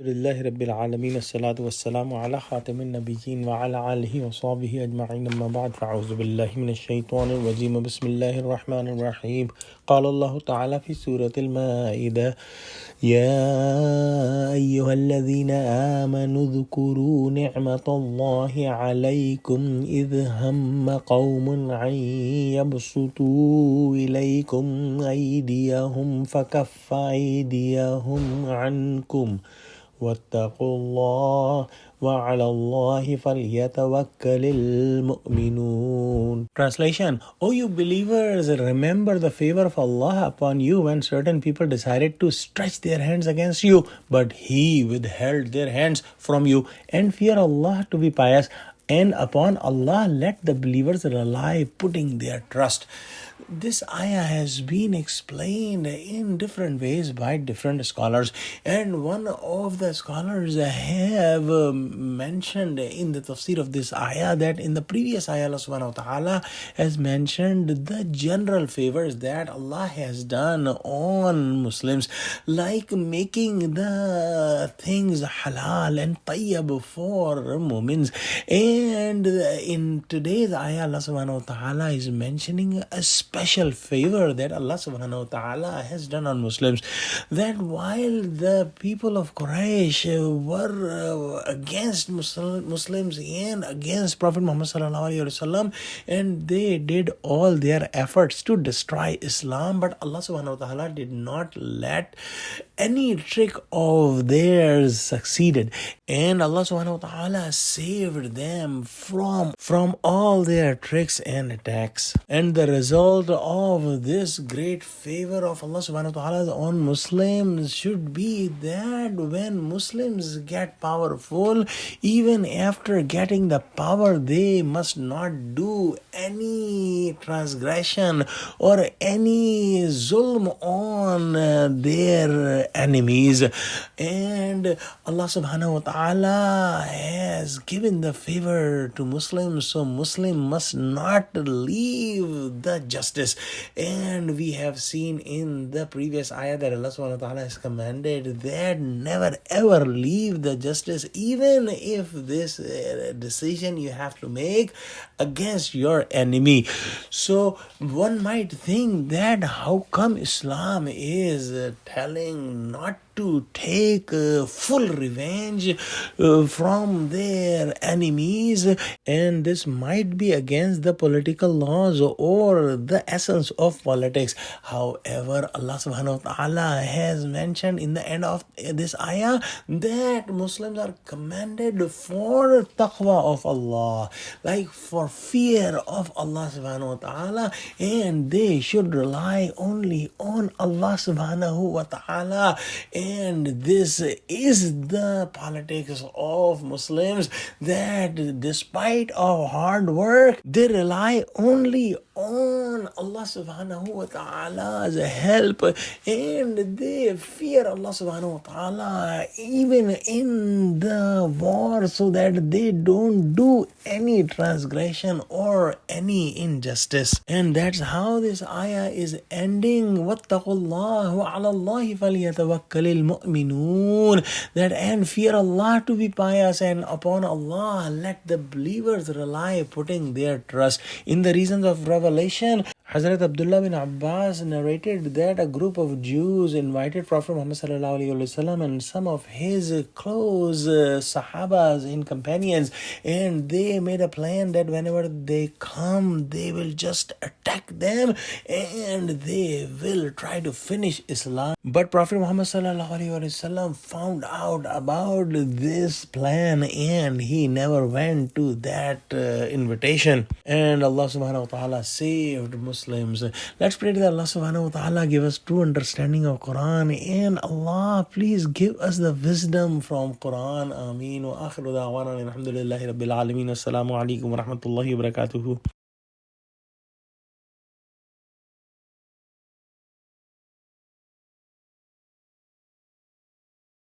لله رب العالمين الصلاة والسلام على خاتم النبيين وعلى آله وصحبه أجمعين أما بعد فأعوذ بالله من الشيطان الرجيم بسم الله الرحمن الرحيم قال الله تعالى في سورة المائدة يا أيها الذين آمنوا اذكروا نعمة الله عليكم إذ هم قوم أن يبسطوا إليكم أيديهم فكف أيديهم عنكم واتقوا الله وعلى الله فليتوكل المؤمنون. Translation: O you believers, remember the favor of Allah upon you when certain people decided to stretch their hands against you, but He withheld their hands from you, and fear Allah to be pious, and upon Allah let the believers rely, putting their trust. This ayah has been explained in different ways by different scholars, and one of the scholars have mentioned in the tafsir of this ayah that in the previous ayah Allah subhanahu wa ta'ala has mentioned the general favors that Allah has done on Muslims, like making the things halal and tayyib for mu'mins. And in today's ayah Allah subhanahu wa ta'ala is mentioning a special favor that Allah subhanahu wa ta'ala has done on Muslims, that while the people of Quraysh were against Muslims and against Prophet Muhammad sallallahu alaihi wasallam, and they did all their efforts to destroy Islam, but Allah subhanahu wa ta'ala did not let any trick of theirs succeeded, and Allah subhanahu wa ta'ala saved them from all their tricks and attacks. And the result of this great favor of Allah subhanahu wa ta'ala on Muslims should be that when Muslims get powerful, even after getting the power, they must not do any transgression or any zulm on their enemies. And Allah subhanahu wa ta'ala has given the favor to Muslims, so Muslim must not leave the justice. And we have seen in the previous ayah that Allah subhanahu wa ta'ala has commanded that never ever leave the justice, even if this decision you have to make against your enemy. So one might think that how come Islam is telling not to take full revenge from their enemies, and this might be against the political laws or the essence of politics. However, Allah subhanahu wa ta'ala has mentioned in the end of this ayah that Muslims are commanded for taqwa of Allah, like for fear of Allah subhanahu wa ta'ala, and they should rely only on Allah subhanahu wa ta'ala. And this is the politics of Muslims, that despite of hard work, they rely only on Allah subhanahu wa ta'ala's help, and they fear Allah subhanahu wa ta'ala even in the war, so that they don't do any transgression or any injustice. And that's how this ayah is ending. وَاتَّقُوا اللَّهَ وَعَلَى اللَّهِ فَلْيَتَوَكَّلِ الْمُؤْمِنُونَ, that and fear Allah to be pious, and upon Allah let the believers rely, putting their trust. In the reasons of revelation, Hazrat Abdullah bin Abbas narrated that a group of Jews invited Prophet Muhammad sallallahu alaihi wasallam and some of his close sahabas and companions, and they made a plan that whenever they come, they will just attack them and they will try to finish Islam. But Prophet Muhammad sallallahu alaihi wasallam found out about this plan, and he never went to that invitation, and Allah subhanahu wa ta'ala saved Muslims. Let's pray that Allah subhanahu wa ta'ala give us true understanding of Quran, and Allah please give us the wisdom from Quran. Ameen. Wa akhiru da'wana alhamdulillahi rabbil alameen. Assalamu alaikum wa rahmatullahi wa barakatuhu.